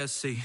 Let's see.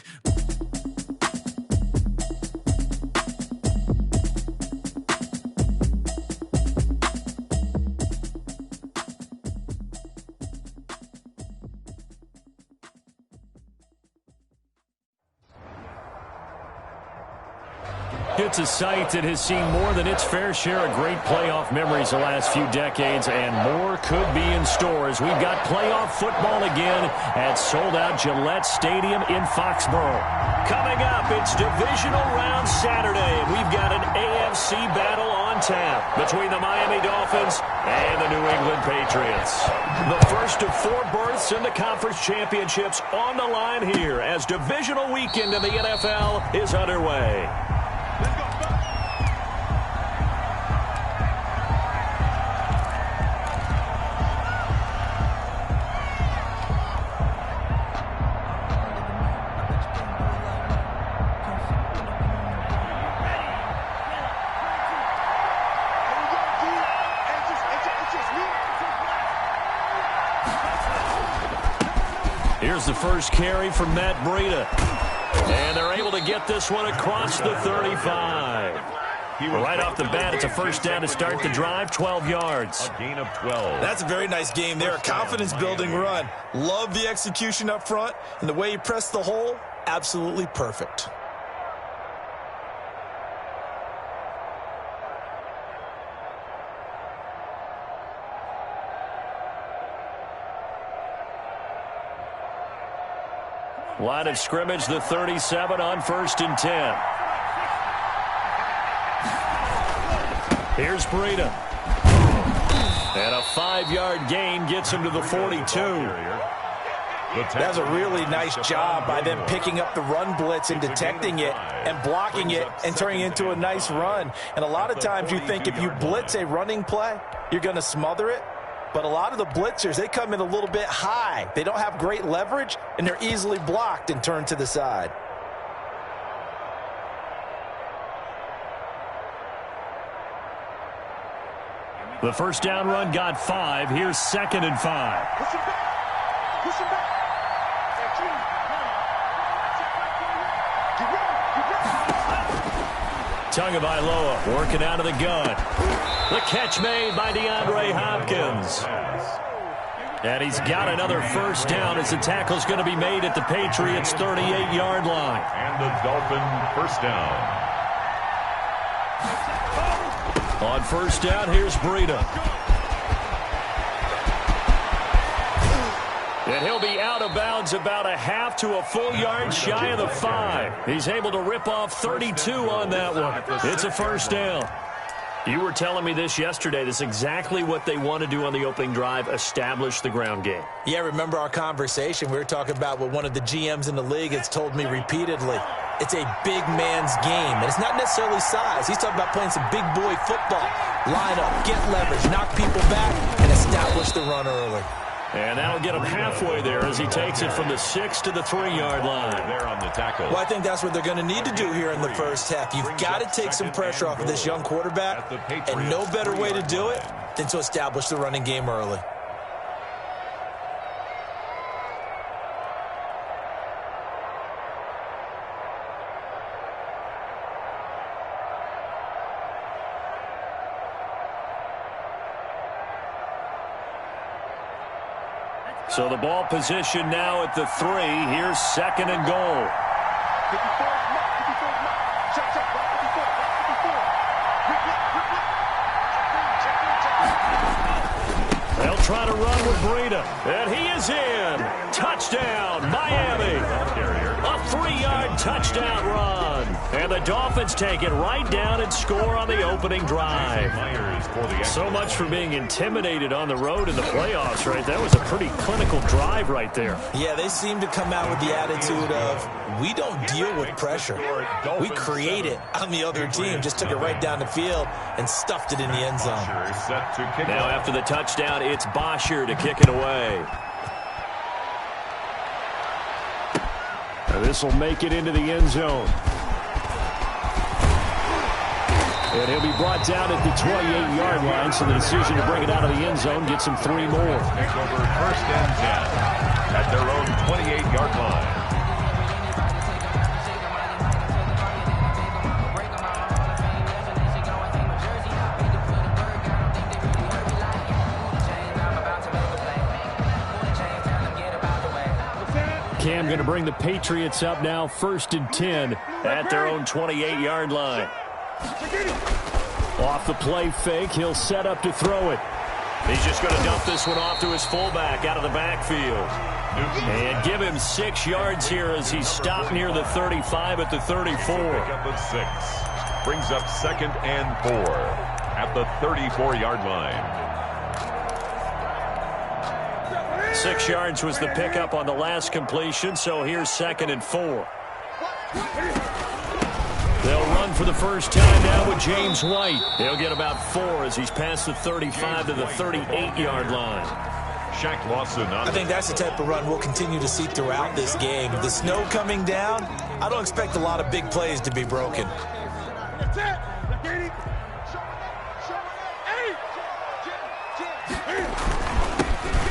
It's a site that has seen more than its fair share of great playoff memories the last few decades, and more could be in store as we've got playoff football again at sold-out Gillette Stadium in Foxborough. Coming up, it's divisional round Saturday, and we've got an AFC battle on tap between the Miami Dolphins and the New England Patriots. The first of 4 berths in the conference championships on the line here as divisional weekend in the NFL is underway. Here's the first carry from Matt Breida. And they're able to get this one across the 35. Right off the bat, it's a first down to start the drive, 12 yards. A gain of 12. That's a very nice game there. A confidence-building run. Love the execution up front. And the way he pressed the hole, absolutely perfect. Line of scrimmage, the 37 on 1st and 10. Here's Breida. And a 5-yard gain gets him to the 42. That's a really nice job by them picking up the run blitz and detecting it and blocking it and turning it into a nice run. And a lot of times you think if you blitz a running play, you're going to smother it. But a lot of the blitzers, they come in a little bit high. They don't have great leverage, and they're easily blocked and turned to the side. The first down run got 5. Here's 2nd and 5. Push him back. Push him back. Tagovailoa working out of the gun. The catch made by DeAndre Hopkins. And he's got another first down as the tackle's going to be made at the Patriots' 38-yard line. And the Dolphin first down. On first down, here's Breida. And he'll be out of bounds about a half to a full yard shy of the 5. He's able to rip off 32 on that one. It's a first down. You were telling me this yesterday. This is exactly what they want to do on the opening drive, establish the ground game. Yeah, remember our conversation. We were talking about what one of the GMs in the league has told me repeatedly. It's a big man's game, and it's not necessarily size. He's talking about playing some big boy football. Line up, get leverage, knock people back, and establish the run early. And that'll get him halfway there as he takes it from the 6 to the 3-yard line. There on the tackle. Well, I think that's what they're going to need to do here in the first half. You've got to take some pressure off of this young quarterback, and no better way to do it than to establish the running game early. So the ball position now at the 3. Here's 2nd and goal. They'll try to run with Breida. And he is in. Touchdown, Miami. A 3-yard touchdown run. And the Dolphins take it right down and score on the opening drive. So much for being intimidated on the road in the playoffs, right? That was a pretty clinical drive right there. Yeah, they seem to come out with the attitude of, we don't deal with pressure. We create it on the other team. Just took it right down the field and stuffed it in the end zone. Now after the touchdown, it's Bosher to kick it away. This will make it into the end zone. And he'll be brought down at the 28-yard line, so the decision to bring it out of the end zone gets him 3 more. Take over 1st and 10 at their own 28-yard line. time going to bring the Patriots up now 1st and 10 at their own 28-yard line. Off the play fake, he'll set up to throw it. He's just going to dump this one off to his fullback out of the backfield. And give him 6 yards here as he's stopped near the 35 at the 34. Pick up of 6. Brings up 2nd and 4 at the 34-yard line. 6 yards was the pickup on the last completion, so here's 2nd and 4. They'll run for the first time now with James White. He'll get about 4 as he's past the 35 to the 38-yard line. Shaq Lawson on. I think that's the type of run we'll continue to see throughout this game. With the snow coming down, I don't expect a lot of big plays to be broken.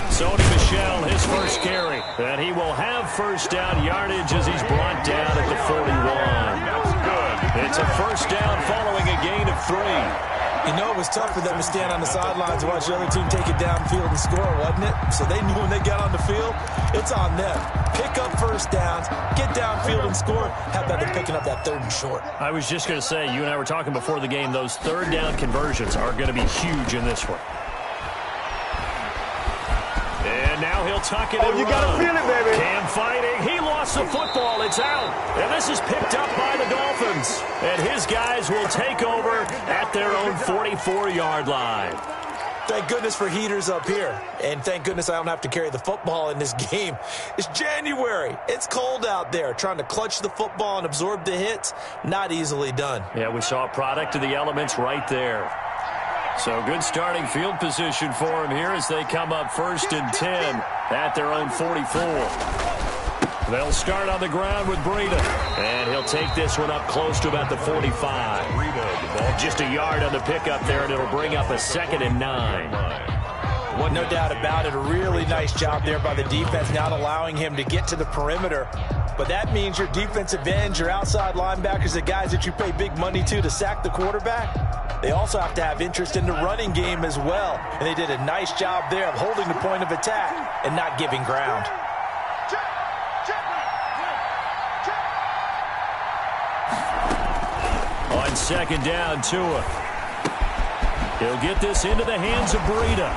Sony Michel, his first carry. And he will have first down yardage as he's brought down at the 41. That's good. It's a first down following a gain of 3. You know, it was tough for them to stand on the sidelines and watch the other team take it downfield and score, wasn't it? So they knew when they got on the field, it's on them. Pick up first downs, get downfield and score. How about them picking up that 3rd and short? I was just going to say, you and I were talking before the game, those 3rd down conversions are going to be huge in this one. And now he'll tuck it and you got to feel it, baby. Cam fighting. He lost the football. It's out. And this is picked up by the Dolphins. And his guys will take over at their own 44-yard line. Thank goodness for heaters up here. And thank goodness I don't have to carry the football in this game. It's January. It's cold out there. Trying to clutch the football and absorb the hits, not easily done. Yeah, we saw a product of the elements right there. So good starting field position for him here as they come up 1st and 10 at their own 44. They'll start on the ground with Breida. And he'll take this one up close to about the 45. Breida, the ball Just a yard on the pickup there, and it'll bring up a 2nd and 9. No doubt about it. A really nice job there by the defense, not allowing him to get to the perimeter. But that means your defensive ends, your outside linebackers, the guys that you pay big money to sack the quarterback, they also have to have interest in the running game as well. And they did a nice job there of holding the point of attack and not giving ground. On 2nd down, Tua. He'll get this into the hands of Breida.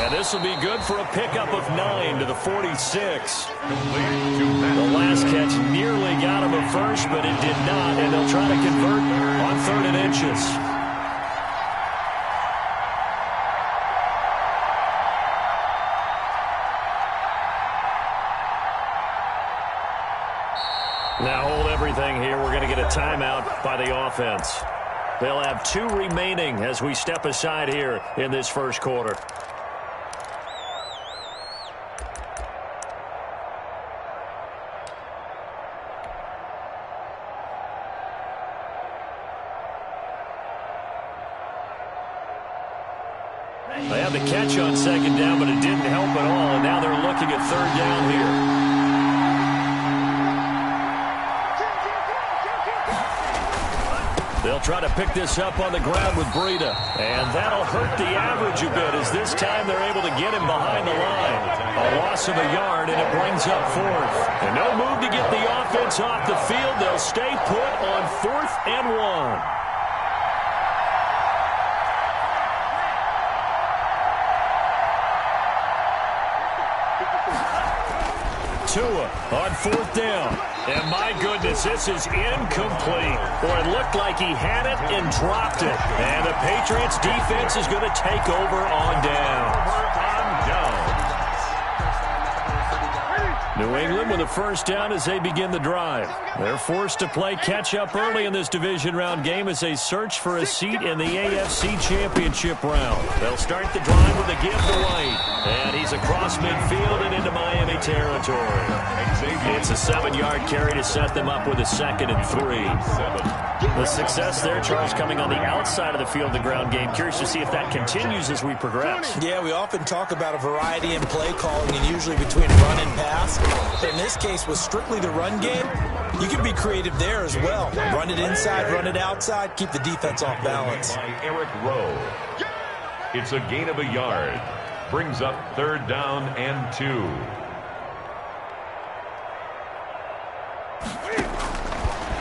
And this will be good for a pickup of 9 to the 46. The last catch nearly got him at first, but it did not. And they'll try to convert on 3rd and inches. Now hold everything here. We're going to get a timeout by the offense. They'll have 2 remaining as we step aside here in this first quarter. They had the catch on 2nd down, but it didn't help at all, and now they're looking at 3rd down here. They'll try to pick this up on the ground with Breida. And that'll hurt the average a bit as this time they're able to get him behind the line. A loss of a yard, and it brings up 4th. And no move to get the offense off the field. They'll stay put on 4th and 1. Tua on 4th down. And my goodness, this is incomplete. Or it looked like he had it and dropped it. And the Patriots defense is going to take over on down. New England with a first down as they begin the drive. They're forced to play catch-up early in this division round game as they search for a seat in the AFC Championship round. They'll start the drive with a give to White. And he's across midfield and into Miami territory. It's a 7-yard carry to set them up with a 2nd and 3. The success there, Charles, coming on the outside of the field, the ground game. Curious to see if that continues as we progress. Yeah, we often talk about a variety in play calling and usually between run and pass. But in this case, with strictly the run game, you can be creative there as well. Run it inside, run it outside, keep the defense off balance. By Eric Rowe. It's a gain of a yard. Brings up 3rd down and 2.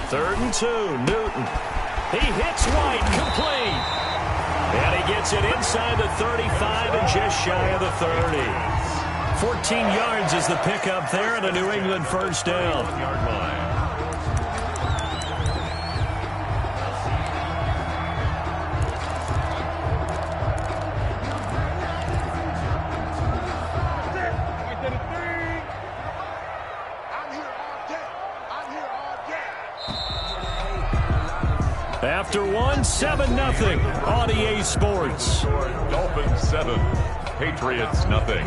3rd and 2, Newton. He hits White, complete. And he gets it inside the 35 and just shy of the 30. 14 yards is the pickup there and a New England first down. After one, 7-0 on EA Sports. Dolphins 7, Patriots nothing.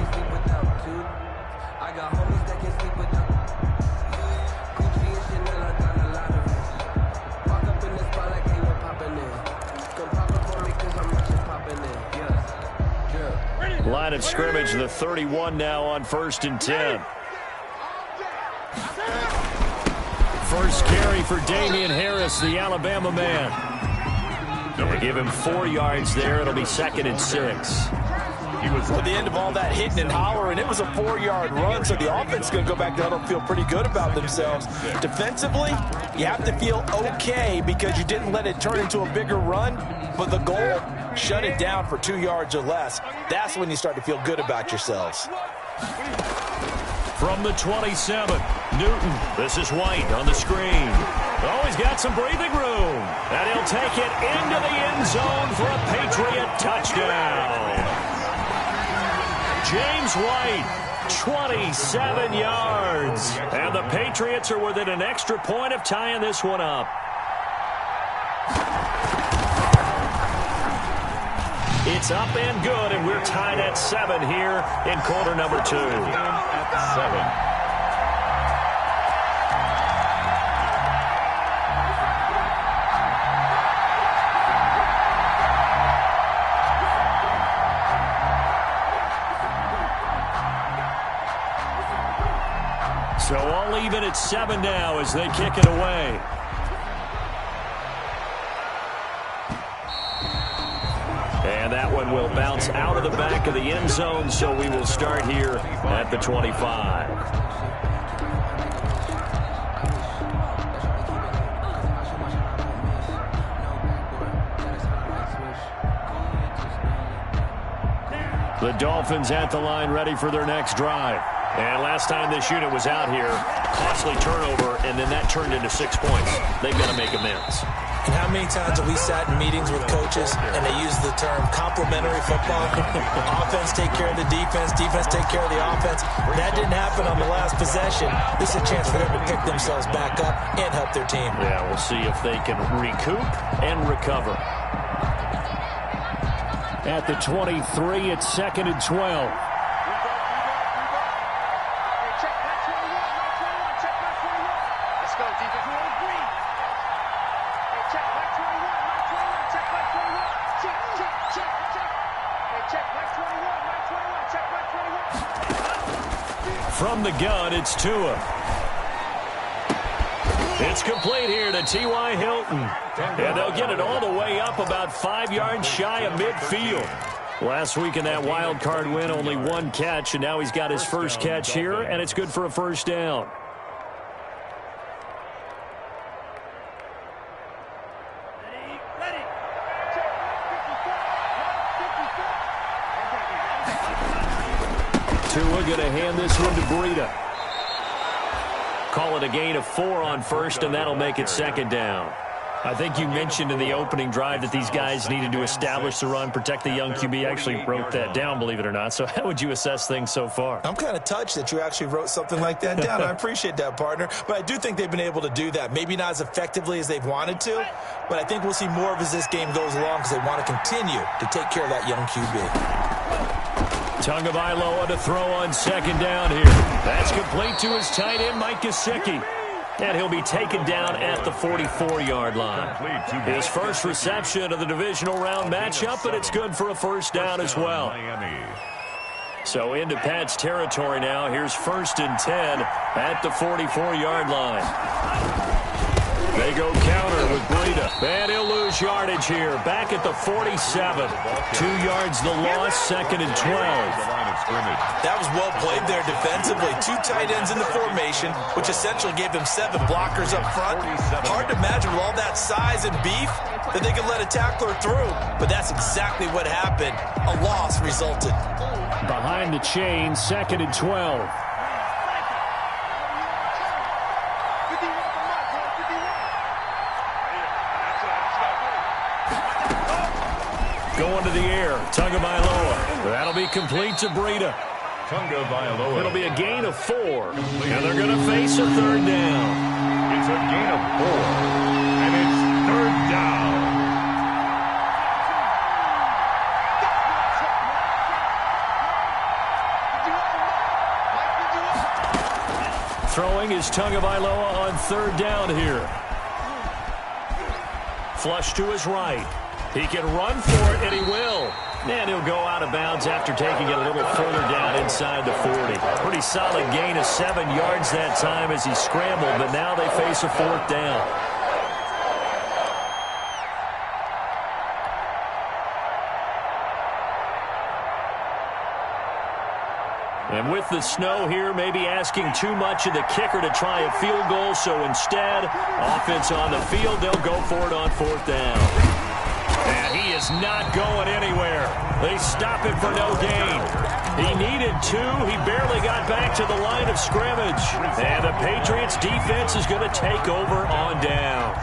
Line of scrimmage, the 31 now on 1st and 10. First carry for Damian Harris, the Alabama man. They give him 4 yards there. It'll be 2nd and 6. He was at the end of all that hitting and hollering. It was a 4-yard run, so the offense is going to go back down and feel pretty good about themselves. Defensively, you have to feel okay because you didn't let it turn into a bigger run, but the goal, shut it down for 2 yards or less. That's when you start to feel good about yourselves. From the 27, Newton. This is White on the screen. Oh, he's got some breathing room. And he'll take it into the end zone for a Patriot touchdown. James White, 27 yards. And the Patriots are within an extra point of tying this one up. It's up and good, and we're tied at 7 here in quarter number 2. At 7. So all even at 7 now as they kick it away. And that one will bounce out of the back of the end zone, so we will start here at the 25. The Dolphins at the line ready for their next drive. And last time this unit was out here, costly turnover, and then that turned into 6 points. They've got to make amends. And how many times have we sat in meetings with coaches and they use the term complementary football? Offense take care of the defense, defense take care of the offense. That didn't happen on the last possession. This is a chance for them to pick themselves back up and help their team. Yeah, we'll see if they can recoup and recover. At the 23, it's 2nd and 12. From the gun, it's Tua. It's complete here to T.Y. Hilton. And they'll get it all the way up about 5 yards shy of midfield. Last week in that wild card win, only 1 catch, and now he's got his first catch here, and it's good for a first down. Tua going to hand this one to Breida. Call it a gain of 4 on first, and that'll make it 2nd down. I think you mentioned in the opening drive that these guys needed to establish the run, protect the young QB. I actually wrote that down, believe it or not. So how would you assess things so far? I'm kind of touched that you actually wrote something like that down. I appreciate that, partner. But I do think they've been able to do that. Maybe not as effectively as they've wanted to, but I think we'll see more of as this game goes along because they want to continue to take care of that young QB. Tagovailoa to throw on 2nd down here. That's complete to his tight end, Mike Gesicki. And he'll be taken down at the 44-yard line. His first reception of the divisional round matchup, but it's good for a first down as well. So into Pat's territory now. Here's 1st and 10 at the 44-yard line. They go counter with Breida. And he'll lose yardage here. Back at the 47. 2 yards the loss, 2nd and 12. That was well played there defensively. 2 tight ends in the formation, which essentially gave them 7 blockers up front. Hard to imagine with all that size and beef that they could let a tackler through. But that's exactly what happened. A loss resulted. Behind the chain, 2nd and 12. Going to the air, Tagovailoa. That'll be complete to Breida. Tagovailoa. It'll be a gain of 4, and they're going to face a 3rd down. It's a gain of 4, and it's 3rd down. Throwing is Tagovailoa on 3rd down here. Flush to his right. He can run for it, and he will. And he'll go out of bounds after taking it a little further down inside the 40. Pretty solid gain of 7 yards that time as he scrambled, but now they face a 4th down. And with the snow here, maybe asking too much of the kicker to try a field goal, so instead, offense on the field, they'll go for it on 4th down. And he is not going anywhere. They stop him for no gain. He needed 2. He barely got back to the line of scrimmage. And the Patriots defense is going to take over on downs.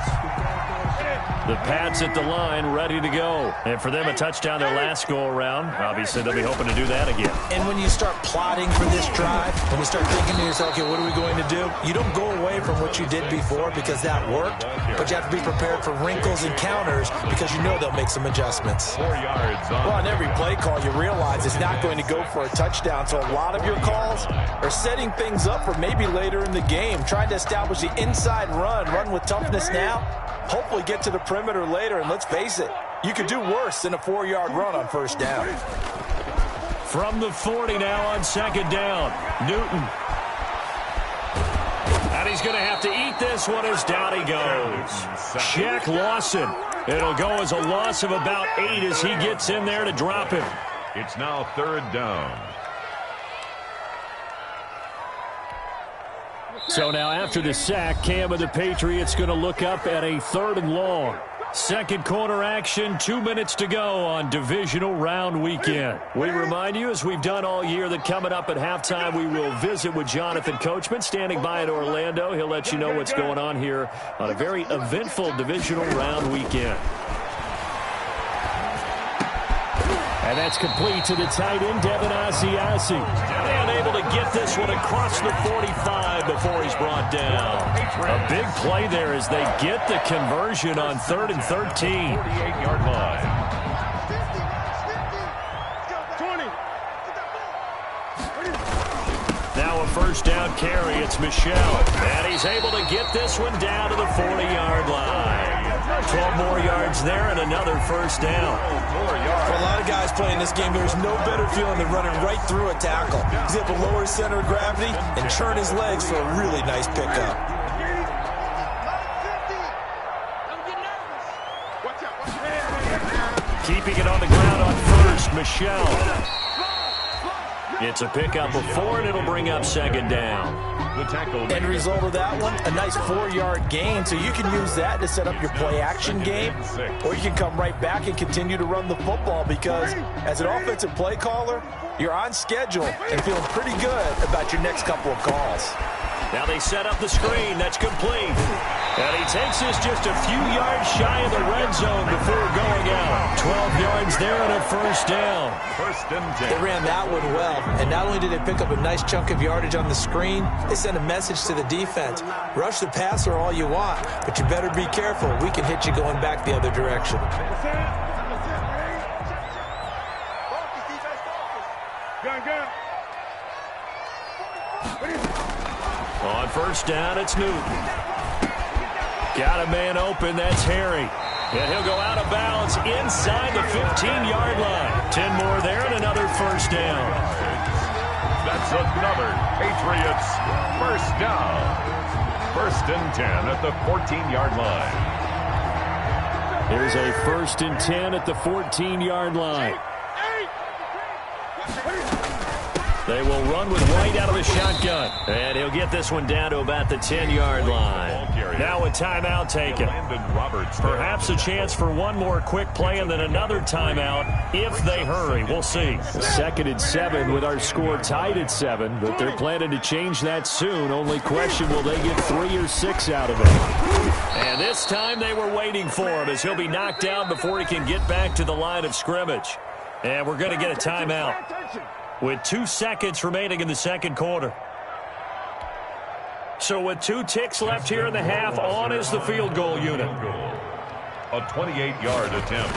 The Pats at the line, ready to go. And for them, a touchdown their last go-around. Obviously, they'll be hoping to do that again. And when you start plotting for this drive, when you start thinking to yourself, okay, what are we going to do? You don't go away from what you did before because that worked, but you have to be prepared for wrinkles and counters because you know they'll make some adjustments. 4 yards on. Well, on every play call, you realize it's not going to go for a touchdown, so a lot of your calls are setting things up for maybe later in the game, trying to establish the inside run with toughness now, hopefully get to the perimeter later, and let's face it, you could do worse than a 4-yard run on 1st down. From the 40 now on 2nd down, Newton. And he's going to have to eat this one as down he goes. Shaq Lawson. It'll go as a loss of about 8 as he gets in there to drop him. It's now 3rd down. So now after the sack, Cam of the Patriots going to look up at a 3rd and long. 2nd quarter action, 2 minutes to go on divisional round weekend. We remind you, as we've done all year, that coming up at halftime, we will visit with Jonathan Coachman, standing by in Orlando. He'll let you know what's going on here on a very eventful divisional round weekend. And that's complete to the tight end, Devin Asiasi. And able to get this one across the 45 before he's brought down. A big play there as they get the conversion on 3rd and 13. 48-yard line. 20. Now a 1st down carry. It's Michel. And he's able to get this one down to the 40-yard line. 12 more yards there and another 1st down. For a lot of guys playing this game, there's no better feeling than running right through a tackle. He's able to lower his center of gravity and turn his legs for a really nice pickup. Keeping it on the ground on 1st, Michel. It's a pickup of 4, and it'll bring up 2nd down. The tackle. End result of that one, a nice 4-yard gain, so you can use that to set up your play-action game, or you can come right back and continue to run the football because as an offensive play caller, you're on schedule and feeling pretty good about your next couple of calls. Now they set up the screen. That's complete. And he takes this just a few yards shy of the red zone before going out. 12 yards there and a 1st down. 1st and 10. They ran that one well, and not only did they pick up a nice chunk of yardage on the screen, they sent a message to the defense. Rush the passer all you want, but you better be careful. We can hit you going back the other direction. On 1st down, it's Newton. Got a man open, that's Harry. And he'll go out of bounds inside the 15-yard line. 10 more there and another 1st down. That's another Patriots 1st down. 1st and 10 at the 14-yard line. Here's a 1st and 10 at the 14-yard line. They will run with White out of the shotgun. And he'll get this one down to about the 10-yard line. Now a timeout taken. Perhaps a chance for one more quick play and then another timeout if they hurry. We'll see. 2nd and 7 with our score tied at 7. But they're planning to change that soon. Only question, will they get 3 or 6 out of it? And this time they were waiting for him as he'll be knocked down before he can get back to the line of scrimmage. And we're going to get a timeout with 2 seconds remaining in the second quarter. So with 2 ticks left here in the half, on is the field goal unit. A 28-yard attempt.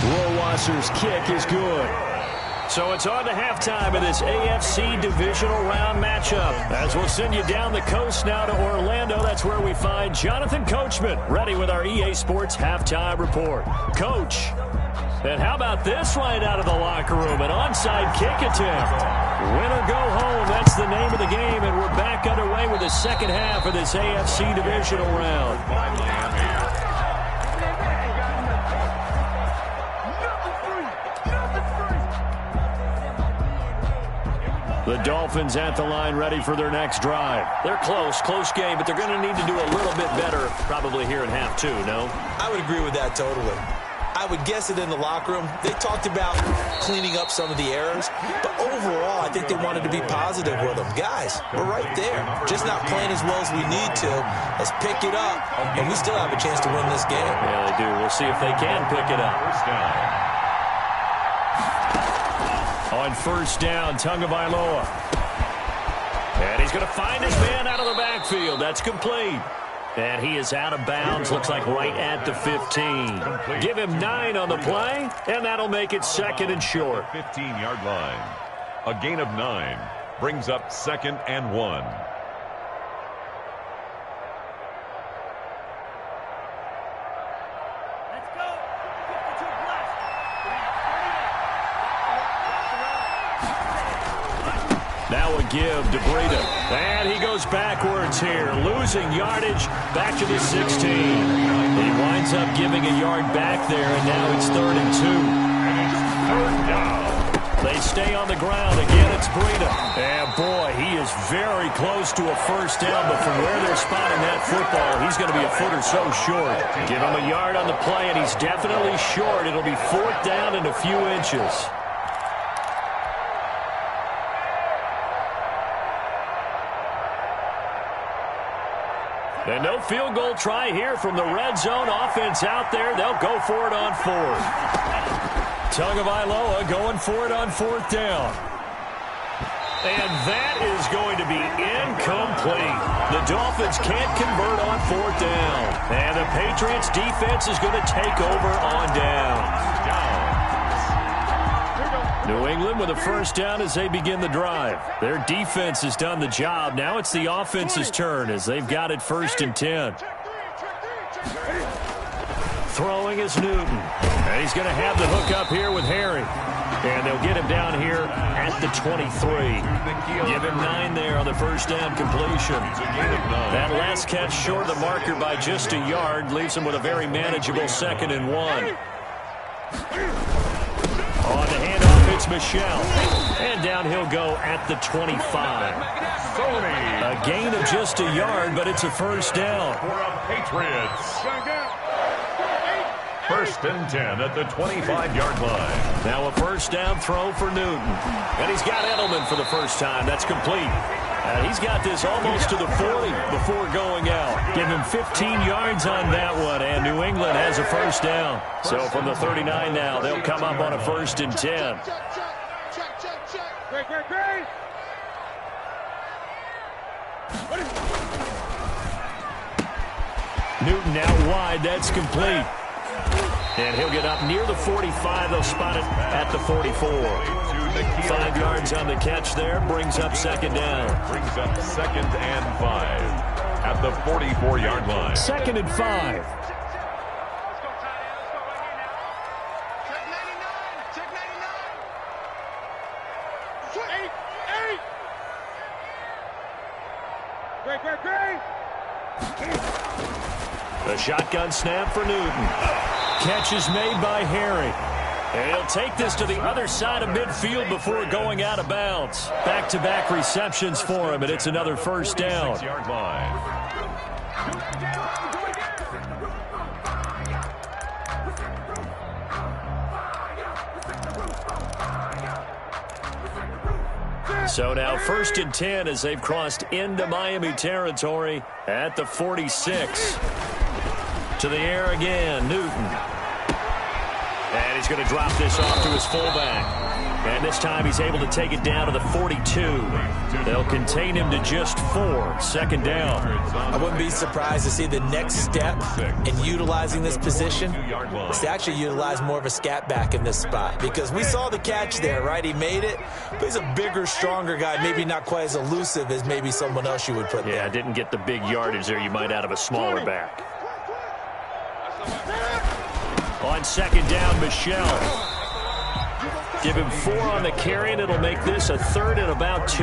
Rohrwasser's kick is good. So it's on to halftime of this AFC divisional round matchup. As we'll send you down the coast now to Orlando, that's where we find Jonathan Coachman, ready with our EA Sports halftime report. Coach, and how about this right out of the locker room? An onside kick attempt. Win or go home, that's the name of the game, and we're back underway with the second half of this AFC divisional round. The Dolphins at the line, ready for their next drive. They're close game, but they're going to need to do a little bit better probably here in half 2, no? I would agree with that totally. I would guess it in the locker room. They talked about cleaning up some of the errors, but overall, I think they wanted to be positive with them. Guys, we're right there. Just not playing as well as we need to. Let's pick it up, and we still have a chance to win this game. Yeah, they do. We'll see if they can pick it up. On first down, Tagovailoa. And he's going to find his man out of the backfield. That's complete. And he is out of bounds, looks like right at the 15. Give him 9 on the play, and that'll make it 2nd and short. 15-yard line. A gain of 9 brings up 2nd and 1. Now a give to Breida. And he goes backwards here, losing yardage back to the 16. He winds up giving a yard back there, and now it's 3rd and 2. And it's 3rd down. They stay on the ground. Again, it's Breida. And, boy, he is very close to a first down, but from where they're spotting that football, he's going to be a foot or so short. Give him a yard on the play, and he's definitely short. It'll be 4th down and a few inches. And no field goal try here from the red zone offense out there. They'll go for it on 4th. Tagovailoa going for it on 4th down. And that is going to be incomplete. The Dolphins can't convert on 4th down. And the Patriots defense is going to take over on down. New England with a first down as they begin the drive. Their defense has done the job. Now it's the offense's turn as they've got it 1st and 10. Throwing is Newton. And he's going to have the hook up here with Harry. And they'll get him down here at the 23. Give him 9 there on the first down completion. That last catch short of the marker by just a yard leaves him with a very manageable 2nd and 1. On the handoff, it's Michel. And down he'll go at the 25. A gain of just a yard, but it's a first down. For a Patriots. 1st and 10 at the 25-yard line. Now a first down throw for Newton. And he's got Edelman for the first time. That's complete. And he's got this almost to the 40 before going out. Give him 15 yards on that one, and New England has a first down. So from the 39 now, they'll come up on a 1st and 10. Newton out wide. That's complete. And he'll get up near the 45. They'll spot it at the 44. 5 yards on the catch there. Brings up 2nd down. Brings up 2nd and 5 at the 44-yard line. 2nd and 5. A shotgun snap for Newton. Catch is made by Harry. And he'll take this to the other side of midfield before going out of bounds. Back-to-back receptions for him, and it's another first down. 6-yard line. So now 1st and 10 as they've crossed into Miami territory at the 46. To the air again, Newton. And he's going to drop this off to his fullback. And this time he's able to take it down to the 42. They'll contain him to just 4. 2nd down. I wouldn't be surprised to see the next step in utilizing this position is to actually utilize more of a scat back in this spot. Because we saw the catch there, right? He made it, but he's a bigger, stronger guy, maybe not quite as elusive as maybe someone else you would put there. Yeah, didn't get the big yardage there you might out of a smaller back. On 2nd down, Michelle. Give him 4 on the carry, and it'll make this a 3rd and about 2.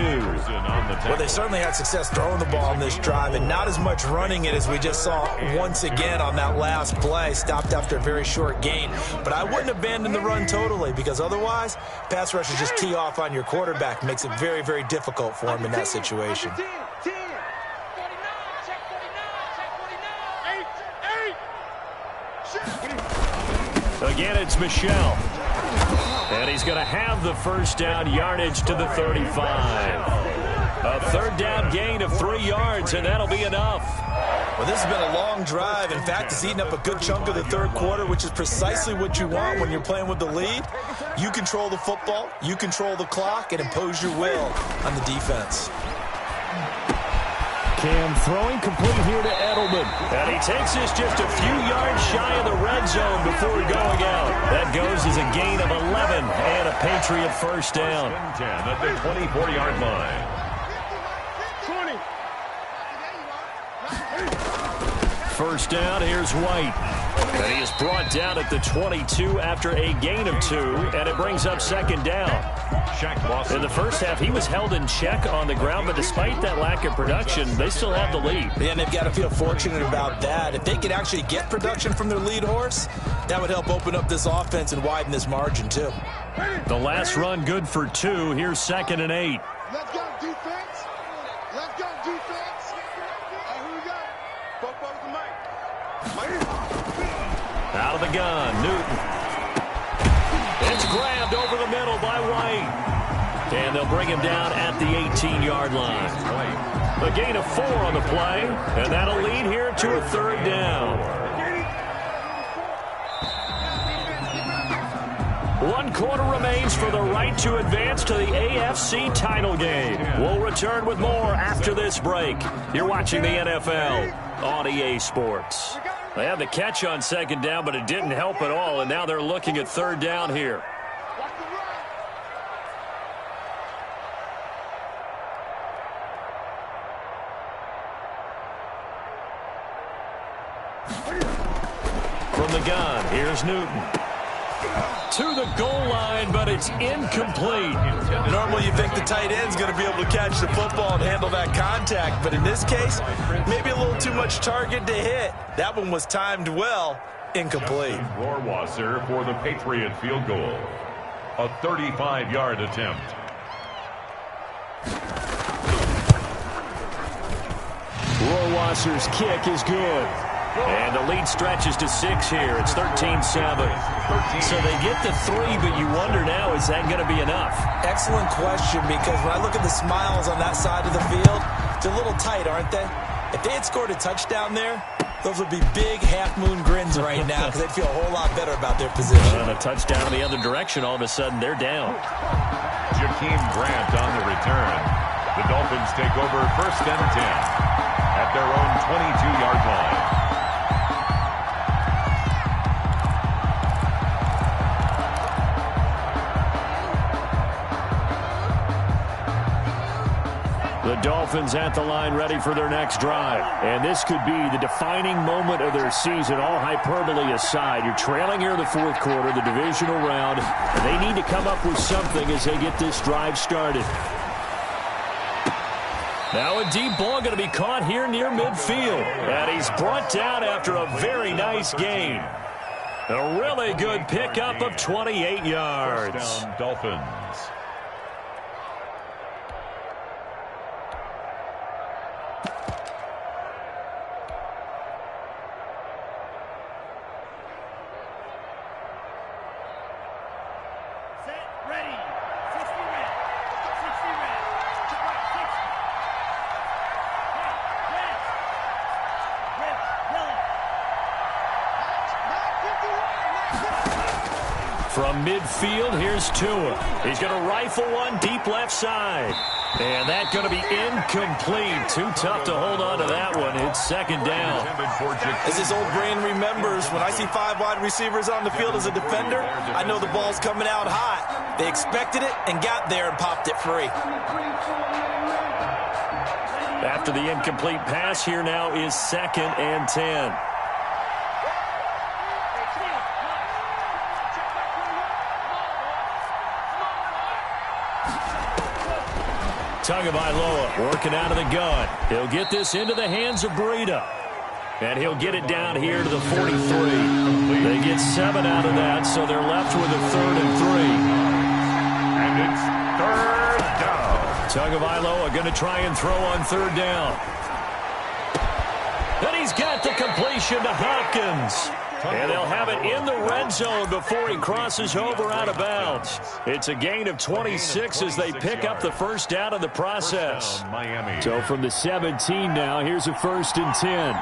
Well, they certainly had success throwing the ball in this drive, and not as much running it as we just saw once again on that last play. Stopped after a very short gain. But I wouldn't abandon the run totally, because otherwise, pass rushers just tee off on your quarterback. Makes it very, very difficult for him in that situation. Again, it's Michelle. And he's going to have the first down, yardage to the 35. A 3rd down gain of 3 yards, and that'll be enough. Well, this has been a long drive. In fact, it's eaten up a good chunk of the 3rd quarter, which is precisely what you want when you're playing with the lead. You control the football, you control the clock, and impose your will on the defense. Cam throwing complete here to Edelman. And he takes this just a few yards shy of the red zone before going out. That goes as a gain of 11 and a Patriot first down. 10 at the 24-yard line. 1st down, here's White. And he is brought down at the 22 after a gain of 2, and it brings up 2nd down. In the first half, he was held in check on the ground, but despite that lack of production, they still have the lead. Yeah, and they've got to feel fortunate about that. If they could actually get production from their lead horse, that would help open up this offense and widen this margin, too. The last run good for 2. Here's 2nd and 8. Let's go, defense. Let's go, defense. Who we got? Both the mic. Out of the gun, Newton. It's grabbed over the middle by White. And they'll bring him down at the 18-yard line. A gain of 4 on the play, and that'll lead here to a 3rd down. 1 quarter remains for the right to advance to the AFC title game. We'll return with more after this break. You're watching the NFL on EA Sports. They had the catch on 2nd down, but it didn't help at all, and now they're looking at 3rd down here. From the gun, here's Newton. To the goal line, but it's incomplete. Normally you think the tight end's going to be able to catch the football and handle that contact, but in this case, maybe a little too much target to hit. That one was timed well, incomplete. Rohrwasser for the Patriot field goal. A 35-yard attempt. Rohrwasser's kick is good. And the lead stretches to 6 here. It's 13-7. So they get the 3, but you wonder now, is that going to be enough? Excellent question, because when I look at the smiles on that side of the field, they're a little tight, aren't they? If they had scored a touchdown there, those would be big half-moon grins right now, because they'd feel a whole lot better about their position. And a touchdown in the other direction, all of a sudden they're down. Jakeem Grant on the return. The Dolphins take over 1st and 10 at their own 22-yard line. The Dolphins at the line ready for their next drive. And this could be the defining moment of their season, all hyperbole aside. You're trailing here in the 4th quarter, the divisional round, and they need to come up with something as they get this drive started. Now a deep ball going to be caught here near midfield. And he's brought down after a very nice gain. A really good pickup of 28 yards. First down, Dolphins. From midfield, here's Tua. He's going to rifle one deep left side. And that's going to be incomplete. Too tough to hold on to that one. It's second down. As his old brain remembers, when I see 5 wide receivers on the field as a defender, I know the ball's coming out hot. They expected it and got there and popped it free. After the incomplete pass, here now is 2nd and 10. Tagovailoa working out of the gun. He'll get this into the hands of Breida. And he'll get it down here to the 43. They get 7 out of that, so they're left with a 3rd and 3. And it's 3rd down. Tagovailoa going to try and throw on 3rd down. And he's got the completion to Hopkins. And they'll have it in the red zone before he crosses over out of bounds. It's a gain of 26 as they pick up the first down in the process. So from the 17 now, here's a 1st and 10.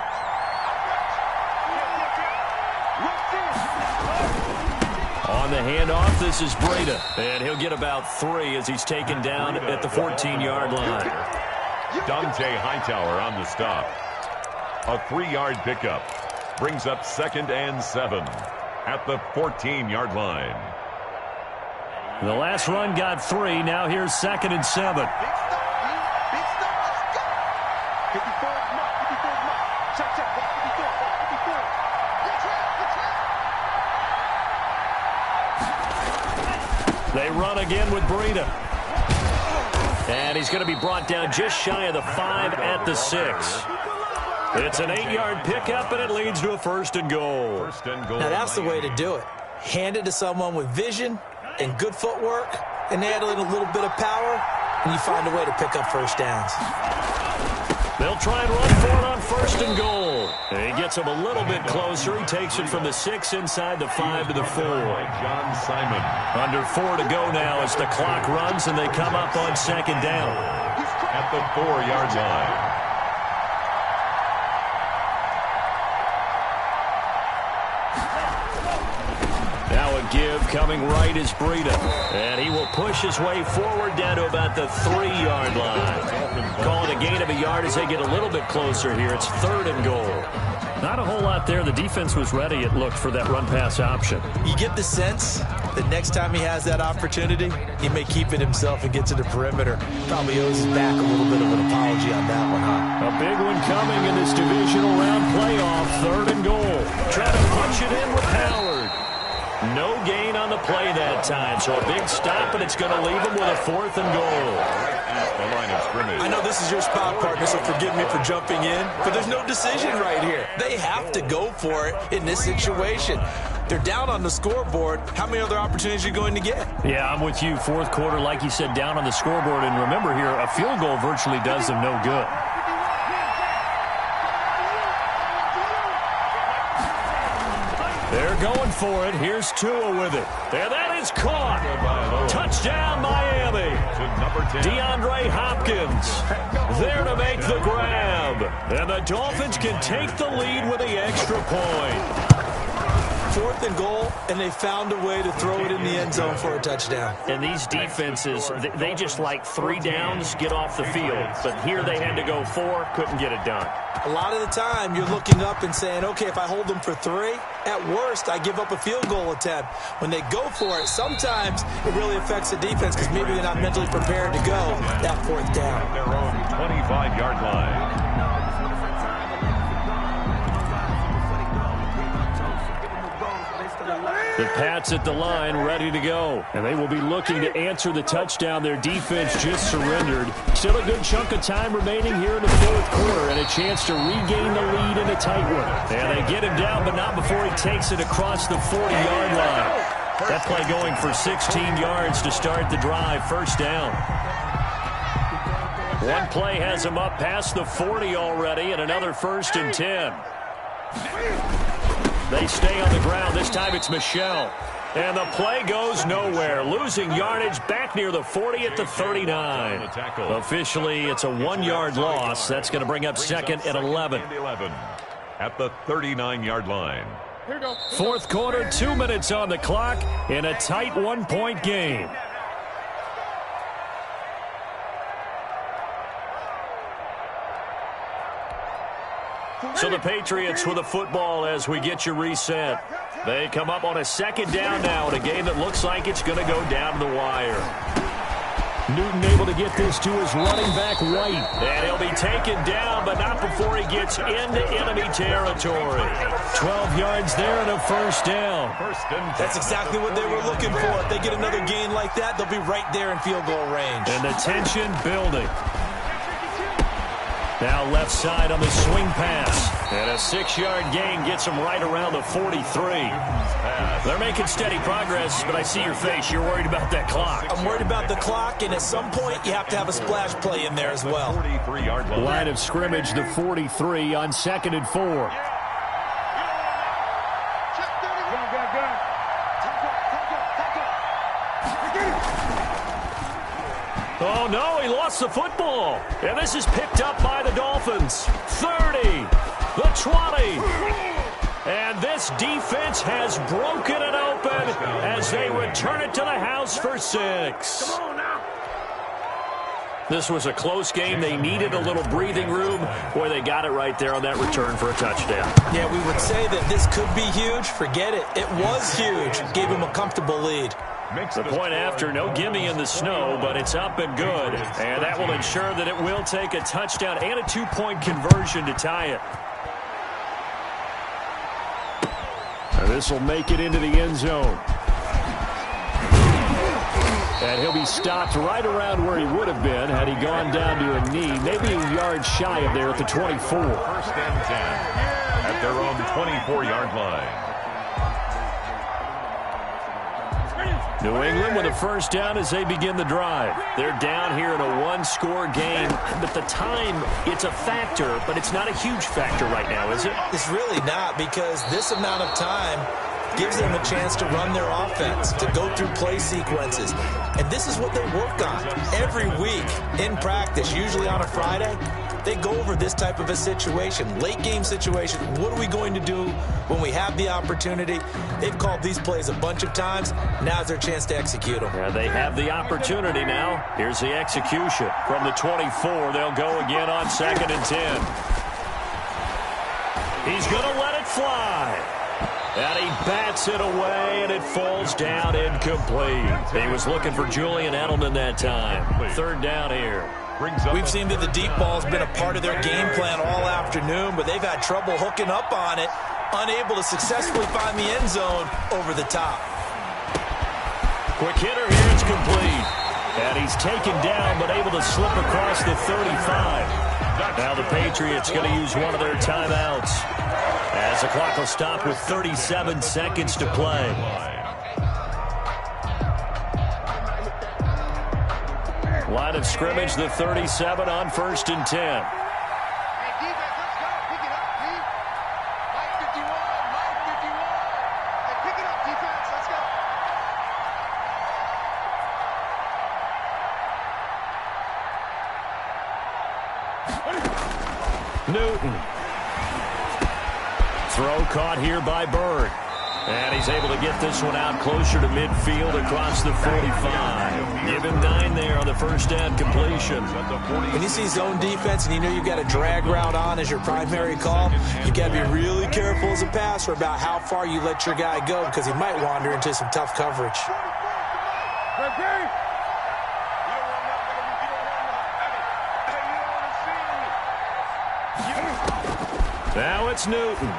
On the handoff, this is Breida. And he'll get about 3 as he's taken down at the 14-yard line. Dante Hightower on the stop. A 3-yard pickup. Brings up 2nd and 7 at the 14-yard line. The last run got 3. Now here's 2nd and 7. They run again with Breida. And he's going to be brought down just shy of the 5 at the 6. It's an 8-yard pickup, and it leads to a 1st and goal. Now, that's the way to do it. Hand it to someone with vision and good footwork, and add in a little bit of power, and you find a way to pick up first downs. They'll try and run for it on 1st and goal. And he gets him a little bit closer. He takes it from the 6 inside the 5 to the 4. John Simon. Under 4 to go now as the clock runs, and they come up on 2nd down. At the 4-yard line. Give coming right is Breida. And he will push his way forward down to about the 3-yard line. Call it a gain of a yard as they get a little bit closer here. It's 3rd and goal. Not a whole lot there. The defense was ready, it looked, for that run-pass option. You get the sense that next time he has that opportunity, he may keep it himself and get to the perimeter. Probably owes his back a little bit of an apology on that one, huh? A big one coming in this divisional round playoff. 3rd and goal. Trying to punch it in with Howard. No gain on the play that time, so a big stop, and it's going to leave him with a 4th and goal. The line of scrimmage. I know this is your spot, partner, so forgive me for jumping in, but there's no decision right here. They have to go for it in this situation. They're down on the scoreboard. How many other opportunities are you going to get? Yeah, I'm with you. 4th quarter, like you said, down on the scoreboard. And remember here, a field goal virtually does them no good. They're going for it. Here's Tua with it. There, that is caught. Touchdown, Miami. DeAndre Hopkins there to make the grab. And the Dolphins can take the lead with the extra point. 4th and goal, and they found a way to throw it in the end zone for a touchdown. And these defenses, they just like 3 downs, get off the field. But here they had to go 4, couldn't get it done. A lot of the time, you're looking up and saying, okay, if I hold them for 3, at worst, I give up a field goal attempt. When they go for it, sometimes it really affects the defense because maybe they're not mentally prepared to go that 4th down. Their own 25-yard line. The Pats at the line, ready to go. And they will be looking to answer the touchdown their defense just surrendered. Still a good chunk of time remaining here in the fourth quarter and a chance to regain the lead in a tight one. And they get him down, but not before he takes it across the 40-yard line. That play going for 16 yards to start the drive. First down. One play has him up past the 40 already, and another 1st and 10. They stay on the ground. This time it's Michel. And the play goes nowhere. Losing yardage back near the 40 at the 39. Officially, it's a 1-yard loss. That's going to bring up 2nd and 11. At the 39-yard line. Fourth quarter, 2 minutes on the clock in a tight 1-point game. So the Patriots with the football as we get you reset. They come up on a 2nd down now in a game that looks like it's going to go down to the wire. Newton able to get this to his running back White. And he'll be taken down, but not before he gets into enemy territory. 12 yards there and a 1st down. That's exactly what they were looking for. If they get another gain like that, they'll be right there in field goal range. And the tension building. Now left side on the swing pass. And a 6-yard gain gets him right around the 43. They're making steady progress, but I see your face. You're worried about that clock. I'm worried about the clock, and at some point you have to have a splash play in there as well. Line of scrimmage, the 43 on 2nd and 4. Oh, no, he lost the football. And this is picked up by the Dolphins. 30, the 20. And this defense has broken it open as they return it to the house for 6. This was a close game. They needed a little breathing room. Boy, they got it right there on that return for a touchdown. Yeah, we would say that this could be huge. Forget it. It was huge. Gave him a comfortable lead. The point after, no gimme in the snow, but it's up and good. And that will ensure that it will take a touchdown and a 2-point conversion to tie it. And this will make it into the end zone. And he'll be stopped right around where he would have been had he gone down to a knee, maybe a yard shy of there at the 24. 1st and 10 at their own 24-yard line. New England with a 1st down as they begin the drive. They're down here in a 1-score game, but the time, it's a factor, but it's not a huge factor right now, is it? It's really not, because this amount of time gives them a chance to run their offense, to go through play sequences. And this is what they work on every week in practice, usually on a Friday. They go over this type of a situation, late game situation. What are we going to do when we have the opportunity? They've called these plays a bunch of times. Now's their chance to execute them. Yeah, they have the opportunity now. Here's the execution. From the 24, they'll go again on 2nd and 10. He's going to let it fly. And he bats it away, and it falls down incomplete. He was looking for Julian Edelman that time. 3rd down here. We've seen that the deep ball's been a part of their game plan all afternoon, but they've had trouble hooking up on it, unable to successfully find the end zone over the top. Quick hitter here, it's complete. And he's taken down, but able to slip across the 35. Now the Patriots going to use one of their timeouts, as the clock will stop with 37 seconds to play. Line of scrimmage, the 37 on 1st and 10. Hey, defense, let's go. Pick it up, D. Mike 51, Mike 51. Hey, pick it up, defense. Let's go. Newton. Throw caught here by Bird. And he's able to get this one out closer to midfield across the 45. Give him 9 there on the 1st down completion. When you see zone defense and you know you've got a drag route on as your primary call, you've got to be really careful as a passer about how far you let your guy go, because he might wander into some tough coverage. Now it's Newton.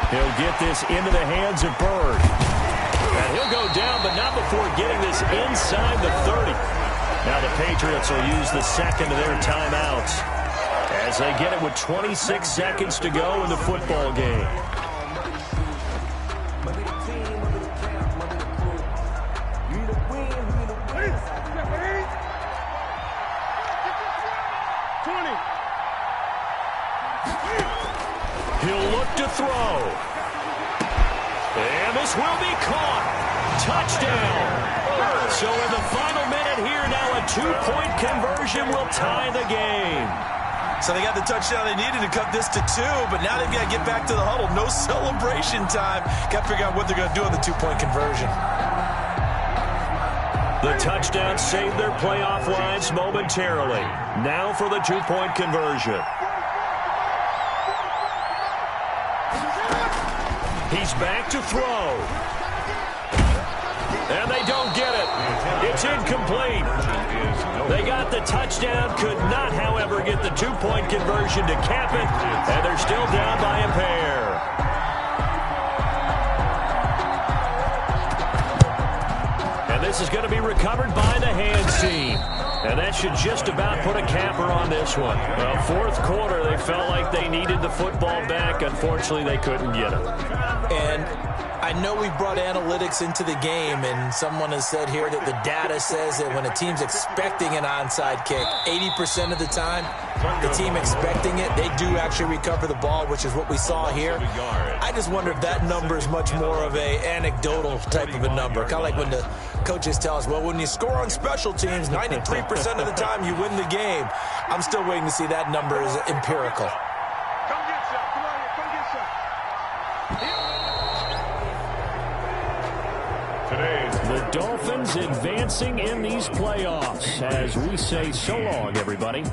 He'll get this into the hands of Bird. And he'll go down, but not before getting this inside the 30. Now the Patriots will use the second of their timeouts as they get it with 26 seconds to go in the football game. He'll look to throw. And this will be caught. Touchdown. So in the final minute here now, a two-point conversion will tie the game. So they got the touchdown they needed to cut this to 2, but now they've got to get back to the huddle. No celebration time. Got to figure out what they're going to do on the two-point conversion. The touchdown saved their playoff lives momentarily. Now for the two-point conversion. He's back to throw. And they don't get it. It's incomplete. They got the touchdown, could not, however, get the two-point conversion to cap it, and they're still down by a pair. And this is going to be recovered by the hands team. And that should just about put a capper on this one. Well, fourth quarter, they felt like they needed the football back. Unfortunately, they couldn't get it. And I know we brought analytics into the game, and someone has said here that the data says that when a team's expecting an onside kick, 80% of the time, the team expecting it, they do actually recover the ball, which is what we saw here. I just wonder if that number is much more of a anecdotal type of a number. Kind of like when the coaches tell us, well, when you score on special teams, 93% of the time you win the game. I'm still waiting to see that number is empirical. Come get some. Come on here. Come get some. The Dolphins advancing in these playoffs as we say so long, everybody.